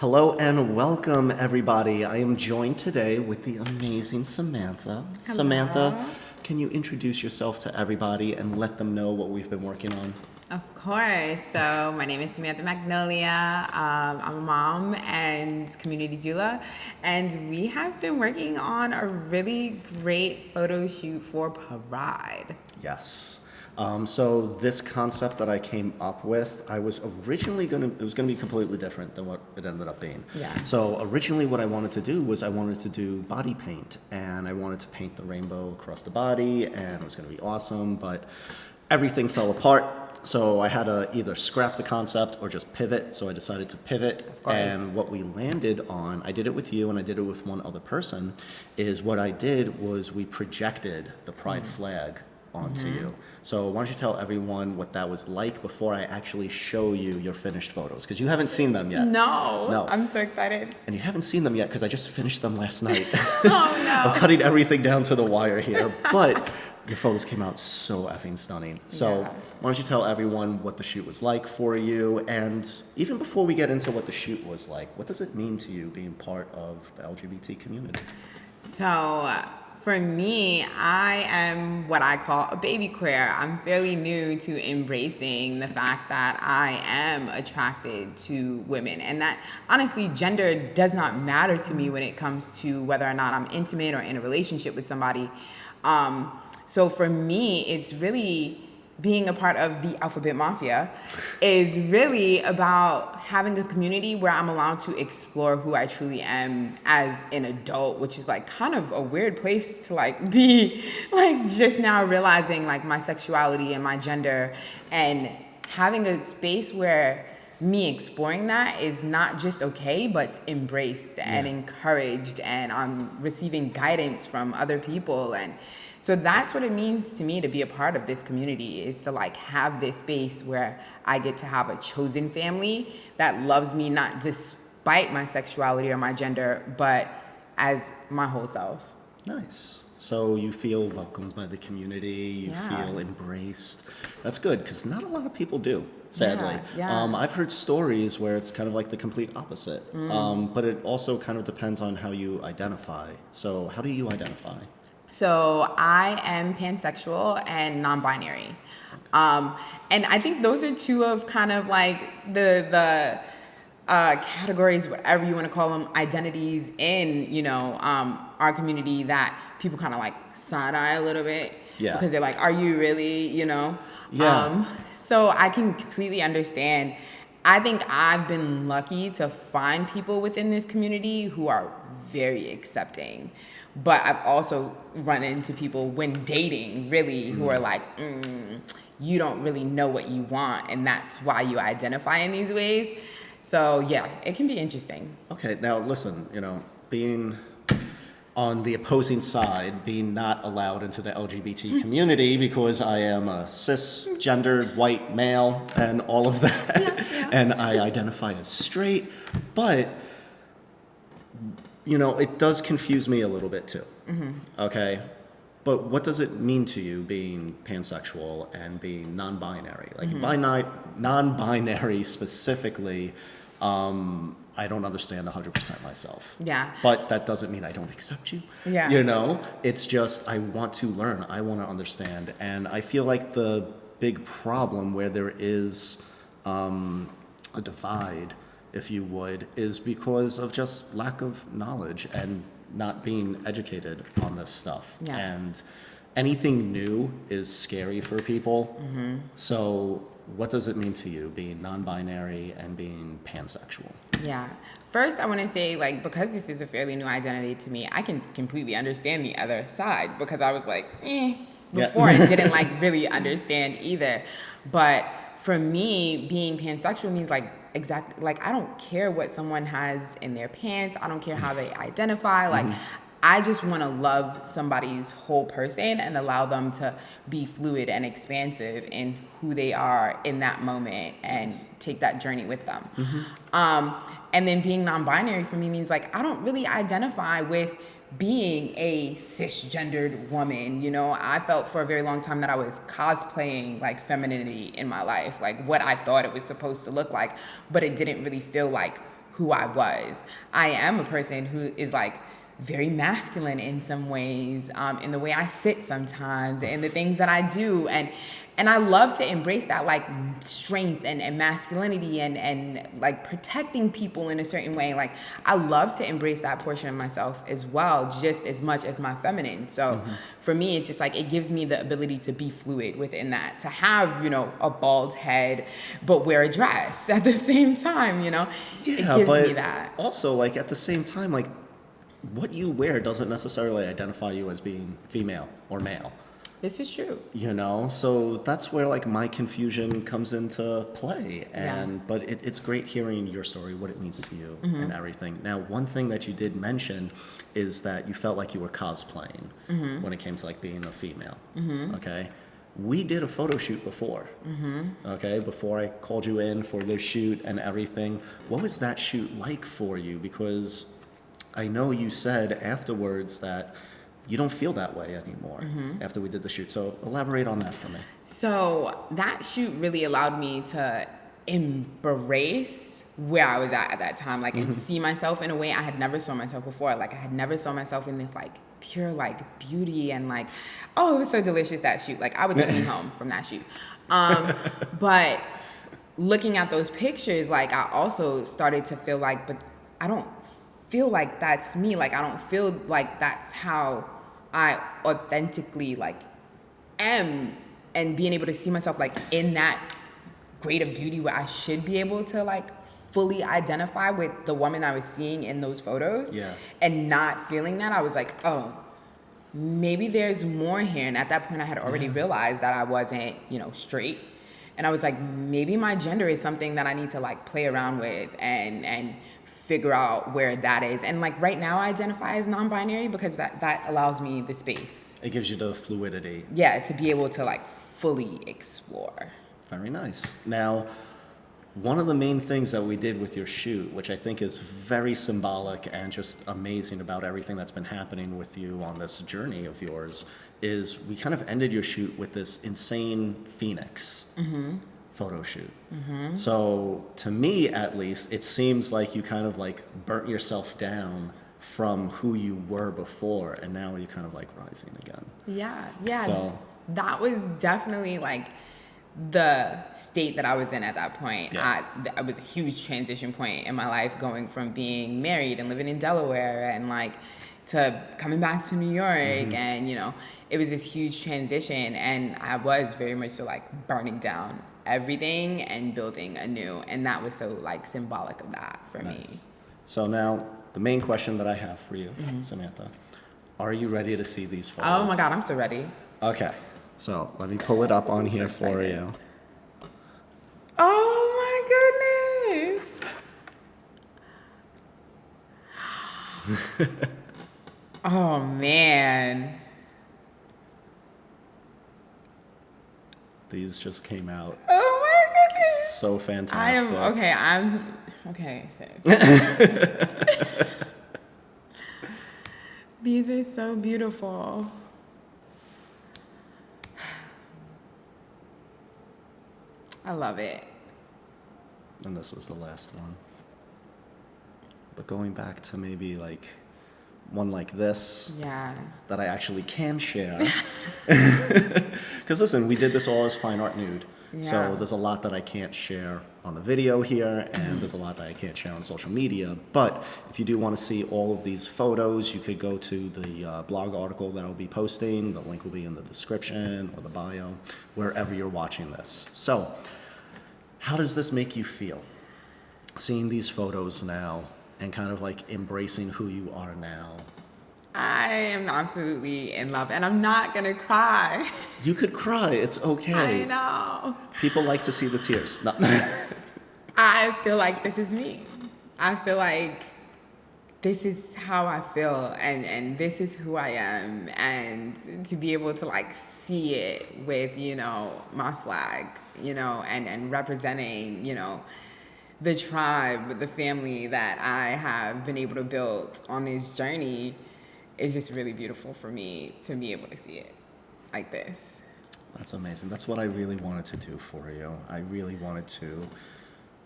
Hello and welcome, everybody. I am joined today with the amazing Samantha. Hello. Samantha, can you introduce yourself to everybody and let them know what we've been working on? Of course. So my name is Samantha Magnolia. I'm a mom and community doula, and we have been working on a really great photo shoot for Pride. Yes. So this concept that I came up with, I was originally it was gonna be completely different than what it ended up being. Yeah. So originally what I wanted to do was I wanted to do body paint, and I wanted to paint the rainbow across the body, and it was gonna be awesome, but everything fell apart. So I had to either scrap the concept or just pivot. So I decided to pivot. Of course. And what we landed on, I did it with you and I did it with one other person, is what I did was we projected the pride flag onto you. So why don't you tell everyone what that was like before I actually show you your finished photos? Because you haven't seen them yet. No. I'm so excited. And you haven't seen them yet because I just finished them last night. Oh, no. I'm cutting everything down to the wire here. But your photos came out so effing stunning. So Yeah. why don't you tell everyone what the shoot was like for you? And even before we get into what the shoot was like, what does it mean to you being part of the LGBT community? So for me, I am what I call a baby queer. I'm fairly new to embracing the fact that I am attracted to women, and that honestly, gender does not matter to me when it comes to whether or not I'm intimate or in a relationship with somebody. So for me, it's really being a part of the Alphabet Mafia is really about having a community where I'm allowed to explore who I truly am as an adult, which is like kind of a weird place to like be like just now realizing like my sexuality and my gender, and having a space where me exploring that is not just okay, but it's embraced and encouraged, and I'm receiving guidance from other people. And so that's what it means to me to be a part of this community, is to like have this space where I get to have a chosen family that loves me, not despite my sexuality or my gender, but as my whole self. Nice. So you feel welcomed by the community, you feel embraced. That's good, because not a lot of people do, sadly. Yeah. I've heard stories where it's kind of like the complete opposite. But it also kind of depends on how you identify. So how do you identify? So I am pansexual and non-binary. And I think those are two of kind of like the categories, whatever you want to call them, identities in, our community that people kind of like side eye a little bit. Yeah. Because they're like, are you really, Yeah. So I can completely understand. I think I've been lucky to find people within this community who are very accepting. But I've also run into people when dating, really, who are like, you don't really know what you want, and that's why you identify in these ways. So, yeah, it can be interesting. Okay, now listen, being on the opposing side, being not allowed into the LGBT community because I am a cisgendered white male and all of that, and I identify as straight, but it does confuse me a little bit too. Okay? But what does it mean to you being pansexual and being non-binary? Like by non-binary specifically, I don't understand 100% myself. Yeah. But that doesn't mean I don't accept you. Yeah. It's just I want to learn. I want to understand. And I feel like the big problem where there is a divide, if you would, is because of just lack of knowledge and not being educated on this stuff. Yeah. And anything new is scary for people. So what does it mean to you being non-binary and being pansexual? Yeah. First, I want to say, like, because this is a fairly new identity to me, I can completely understand the other side, because I was like, before and didn't like really understand either. But for me, being pansexual means like exactly, like, I don't care what someone has in their pants. I don't care how they identify. Like, I just want to love somebody's whole person and allow them to be fluid and expansive in who they are in that moment and take that journey with them. And then being non-binary for me means like I don't really identify with being a cisgendered woman. I felt for a very long time that I was cosplaying like femininity in my life, like what I thought it was supposed to look like, but it didn't really feel like who I was. I am a person who is like very masculine in some ways, in the way I sit sometimes, and the things that I do, and I love to embrace that like strength and masculinity and like protecting people in a certain way. Like I love to embrace that portion of myself as well, just as much as my feminine. So for me, it's just like it gives me the ability to be fluid within that, to have, you know, a bald head but wear a dress at the same time, you know. Yeah, it gives but me that. also, like, at the same time, like, what you wear doesn't necessarily identify you as being female or male. This is true. You know, so that's where like my confusion comes into play. And but it's great hearing your story, what it means to you and everything. Now, one thing that you did mention is that you felt like you were cosplaying when it came to like being a female. Okay, we did a photo shoot before. Okay, before I called you in for the shoot and everything. What was that shoot like for you? Because I know you said afterwards that you don't feel that way anymore after we did the shoot. So elaborate on that for me. So that shoot really allowed me to embrace where I was at that time, like, and see myself in a way I had never saw myself before. Like I had never saw myself in this like pure like beauty and like, oh, it was so delicious, that shoot. Like I would take me home from that shoot. But looking at those pictures, like I also started to feel like, but I don't feel like that's me. Like I don't feel like that's how I authentically like am, and being able to see myself like in that grade of beauty where I should be able to like fully identify with the woman I was seeing in those photos. And not feeling that, I was like, oh, maybe there's more here. And at that point I had already realized that I wasn't, you know, straight. And I was like, maybe my gender is something that I need to like play around with and figure out where that is. And like right now I identify as non-binary because that allows me the space. It gives you the fluidity. Yeah, to be able to like fully explore. Very nice. Now, one of the main things that we did with your shoot, which I think is very symbolic and just amazing about everything that's been happening with you on this journey of yours, is we kind of ended your shoot with this insane Phoenix photo shoot. So to me, at least, it seems like you kind of like burnt yourself down from who you were before, and now you're kind of like rising again. Yeah. So that was definitely like the state that I was in at that point. It was a huge transition point in my life, going from being married and living in Delaware and like to coming back to New York. And you know, it was this huge transition, and I was very much so like burning down everything and building anew, and that was so like symbolic of that for me. So now the main question that I have for you, Samantha, are you ready to see these photos? Oh my God, I'm so ready. Okay, so let me pull it up on here for you. Oh my goodness. Oh man. These just came out Oh my goodness. so fantastic. I'm okay. So these are so beautiful. I love it. And this was the last one. But going back to maybe like one like this that I actually can share. Because listen, we did this all as fine art nude. So there's a lot that I can't share on the video here, and there's a lot that I can't share on social media. But if you do want to see all of these photos, you could go to the blog article that I'll be posting. The link will be in the description or the bio, wherever you're watching this. So how does this make you feel, seeing these photos now and kind of like embracing who you are now? I am absolutely in love, and I'm not gonna cry. You could cry, it's okay. I know. People like to see the tears. No. I feel like this is me. I feel like this is how I feel, and this is who I am, and to be able to like see it with, you know, my flag, you know, and representing, you know, the tribe, the family that I have been able to build on this journey is just really beautiful for me to be able to see it like this. That's amazing. That's what I really wanted to do for you. I really wanted to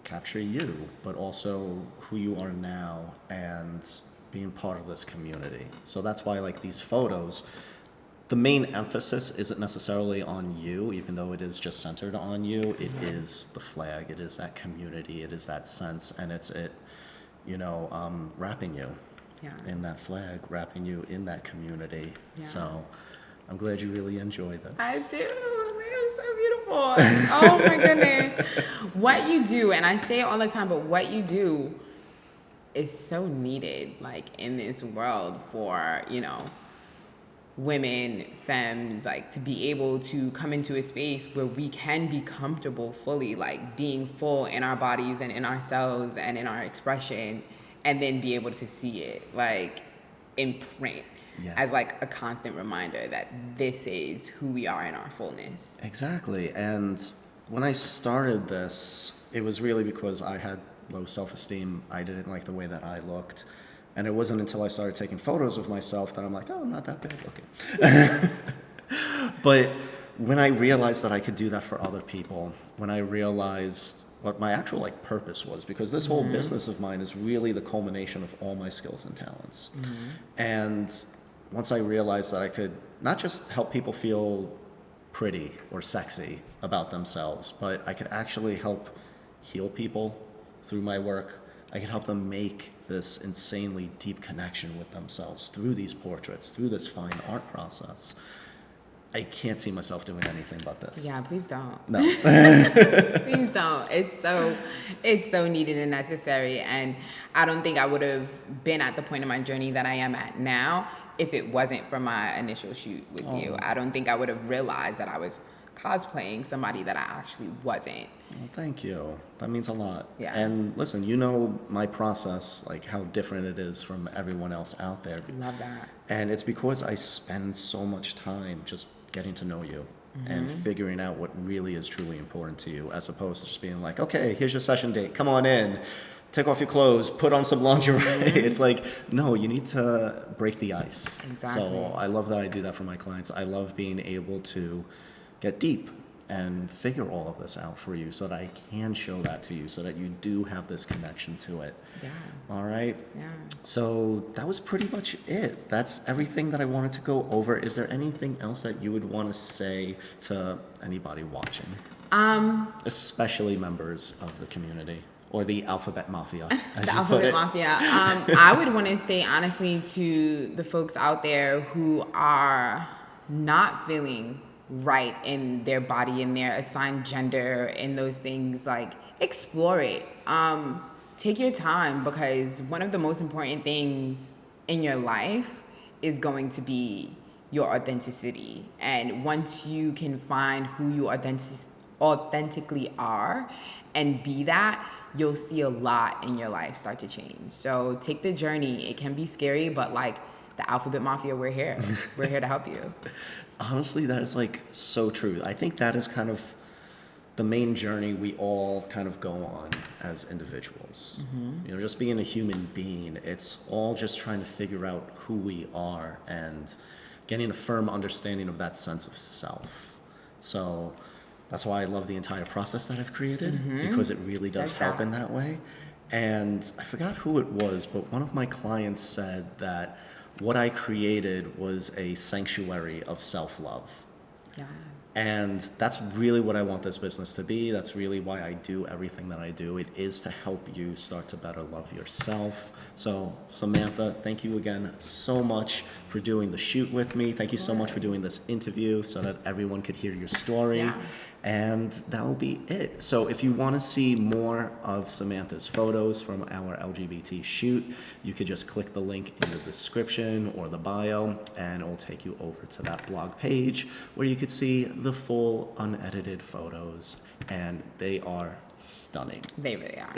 capture you, but also who you are now and being part of this community. So that's why like these photos, the main emphasis isn't necessarily on you, even though it is just centered on you. It is the flag, it is that community, it is that sense, and it's wrapping you in that flag, wrapping you in that community. Yeah. So I'm glad you really enjoyed this. I do. They're so beautiful. Oh my goodness. What you do, and I say it all the time, but what you do is so needed, like in this world for, women, femmes, like to be able to come into a space where we can be comfortable fully, like being full in our bodies and in ourselves and in our expression, and then be able to see it like in print. Yeah. As like a constant reminder that this is who we are in our fullness. Exactly. And when I started this, it was really because I had low self-esteem. I didn't like the way that I looked. And it wasn't until I started taking photos of myself that I'm like, oh, I'm not that bad looking. But when I realized that I could do that for other people, when I realized what my actual like purpose was, because this whole business of mine is really the culmination of all my skills and talents. And once I realized that I could not just help people feel pretty or sexy about themselves, but I could actually help heal people through my work. I could help them make this insanely deep connection with themselves through these portraits, through this fine art process. I can't see myself doing anything but this. Yeah, please don't. No. Please don't. It's so needed and necessary. And I don't think I would have been at the point in my journey that I am at now if it wasn't for my initial shoot with you. I don't think I would have realized that I was cosplaying somebody that I actually wasn't. Well, thank you. That means a lot. Yeah. And listen, you know my process, like how different it is from everyone else out there. Love that. And it's because I spend so much time just getting to know you and figuring out what really is truly important to you, as opposed to just being like, okay, here's your session date, come on in, take off your clothes, put on some lingerie. It's like, no, you need to break the ice. Exactly. So I love that I do that for my clients. I love being able to get deep and figure all of this out for you so that I can show that to you so that you do have this connection to it. Yeah. All right? Yeah. So that was pretty much it. That's everything that I wanted to go over. Is there anything else that you would want to say to anybody watching? Especially members of the community or the Alphabet Mafia, as The you put Alphabet it. Mafia. I would want to say, honestly, to the folks out there who are not feeling right in their body, in their assigned gender, in those things, like explore it. Take your time, because one of the most important things in your life is going to be your authenticity. And once you can find who you authentically are and be that, you'll see a lot in your life start to change. So take the journey. It can be scary, but like the Alphabet Mafia, we're here. We're here to help you. Honestly, that is like so true. I think that is kind of the main journey we all kind of go on as individuals. You know, just being a human being, it's all just trying to figure out who we are and getting a firm understanding of that sense of self. So that's why I love the entire process that I've created, because it really does help in that way. And I forgot who it was, but one of my clients said that what I created was a sanctuary of self-love. Yeah. And that's really what I want this business to be. That's really why I do everything that I do. It is to help you start to better love yourself. So Samantha, thank you again so much for doing the shoot with me. Thank you so much for doing this interview so that everyone could hear your story. Yeah. And that will be it. So if you want to see more of Samantha's photos from our LGBT shoot, you could just click the link in the description or the bio, and it will take you over to that blog page where you could see the full unedited photos, and they are stunning. They really are.